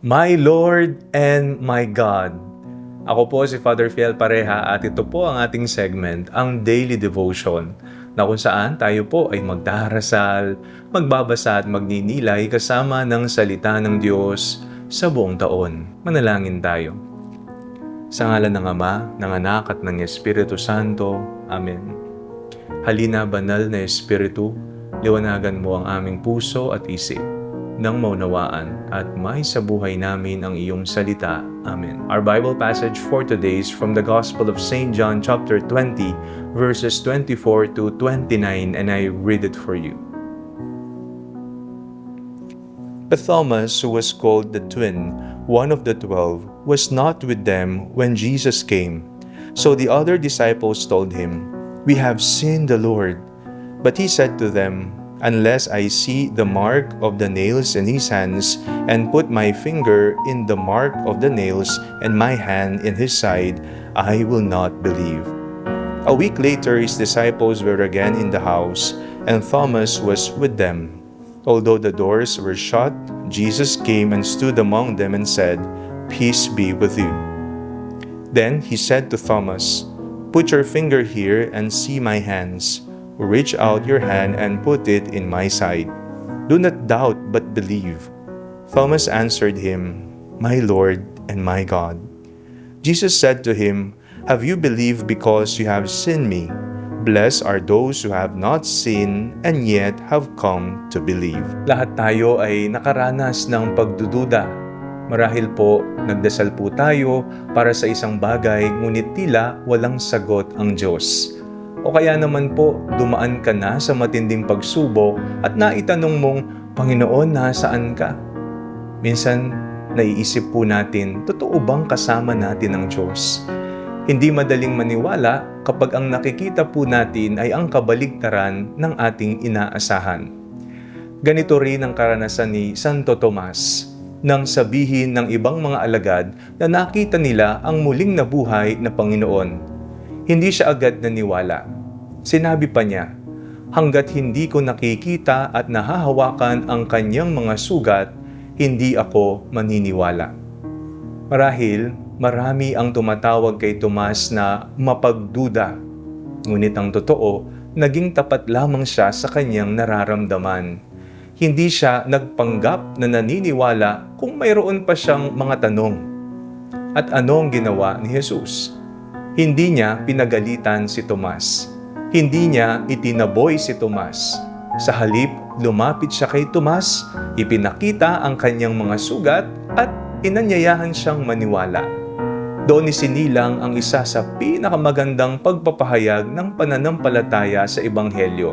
My Lord and my God. Ako po si Father Fiel Pareha at ito po ang ating segment, ang Daily Devotion, na kung saan tayo po ay magdarasal, magbabasa at magninilay kasama ng salita ng Diyos sa buong taon. Manalangin tayo. Sa ngalan ng Ama, ng Anak at ng Espiritu Santo. Amen. Halina banal na Espiritu, liwanagan mo ang aming puso at isip nang maunawaan at may sa buhay namin ang iyong salita. Amen. Our Bible passage for today is from the Gospel of St. John chapter 20, verses 24 to 29, and I read it for you. But Thomas, who was called the twin, one of the 12, was not with them when Jesus came. So the other disciples told him, "We have seen the Lord." But he said to them, "Unless I see the mark of the nails in his hands, and put my finger in the mark of the nails, and my hand in his side, I will not believe." A week later, his disciples were again in the house, and Thomas was with them. Although the doors were shut, Jesus came and stood among them and said, "Peace be with you." Then he said to Thomas, "Put your finger here and see my hands. Reach out your hand and put it in my side. Do not doubt but believe." Thomas answered him, "My Lord and my God." Jesus said to him, "Have you believed because you have seen me? Blessed are those who have not seen and yet have come to believe." Lahat tayo ay nakaranas ng pagdududa. Marahil po, nagdasal po tayo para sa isang bagay, ngunit tila walang sagot ang Diyos. O kaya naman po, dumaan ka na sa matinding pagsubok at naitanong mong, "Panginoon, nasaan ka?" Minsan, naiisip po natin, totoo bang kasama natin ang Diyos? Hindi madaling maniwala kapag ang nakikita po natin ay ang kabaligtaran ng ating inaasahan. Ganito rin ang karanasan ni Santo Tomas nang sabihin ng ibang mga alagad na nakita nila ang muling nabuhay na Panginoon. Hindi siya agad naniwala. Sinabi pa niya, "Hanggat hindi ko nakikita at nahahawakan ang kanyang mga sugat, hindi ako maniniwala." Marahil, marami ang tumatawag kay Tomas na mapagduda. Ngunit ang totoo, naging tapat lamang siya sa kanyang nararamdaman. Hindi siya nagpanggap na naniniwala kung mayroon pa siyang mga tanong. At ano ang ginawa ni Jesus? Hindi niya pinagalitan si Tomas. Hindi niya itinaboy si Tomas. Sa halip, lumapit siya kay Tomas, ipinakita ang kanyang mga sugat at inanyayahan siyang maniwala. Doon isinilang ang isa sa pinakamagandang pagpapahayag ng pananampalataya sa Ebanghelyo.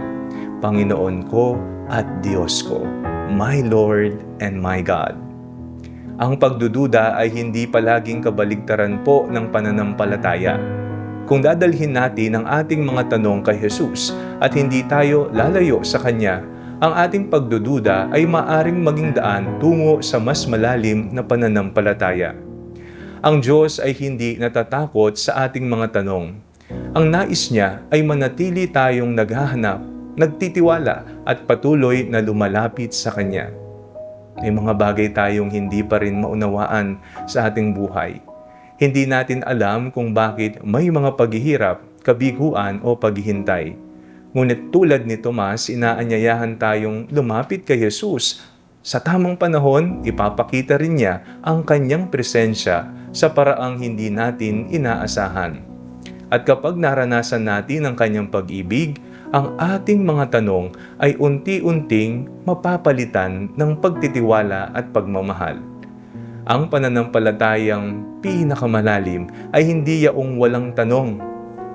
Panginoon ko at Diyos ko, my Lord and my God. Ang pagdududa ay hindi palaging kabaligtaran po ng pananampalataya. Kung dadalhin natin ang ating mga tanong kay Jesus at hindi tayo lalayo sa Kanya, ang ating pagdududa ay maaring maging daan tungo sa mas malalim na pananampalataya. Ang Diyos ay hindi natatakot sa ating mga tanong. Ang nais niya ay manatili tayong naghahanap, nagtitiwala at patuloy na lumalapit sa Kanya. May mga bagay tayong hindi pa rin maunawaan sa ating buhay. Hindi natin alam kung bakit may mga paghihirap, kabiguan o paghihintay. Ngunit tulad ni Tomas, inaanyayahan tayong lumapit kay Jesus. Sa tamang panahon, ipapakita rin niya ang kanyang presensya sa paraang hindi natin inaasahan. At kapag naranasan natin ang kanyang pag-ibig, ang ating mga tanong ay unti-unting mapapalitan ng pagtitiwala at pagmamahal. Ang pananampalatayang pinakamalalim ay hindi yaong walang tanong,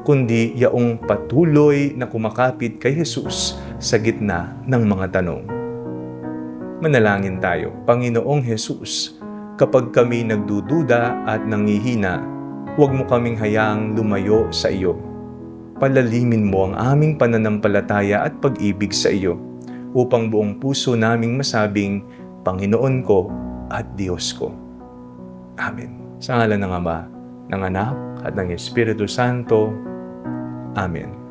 kundi yaong patuloy na kumakapit kay Jesus sa gitna ng mga tanong. Manalangin tayo. Panginoong Jesus, kapag kami nagdududa at nangihina, huwag mo kaming hayaang lumayo sa iyo. Palalimin mo ang aming pananampalataya at pag-ibig sa iyo, upang buong puso naming masabing, Panginoon ko at Diyos ko. Amen. Sa ngalan ng Ama, ng Anak, at ng Espiritu Santo. Amen.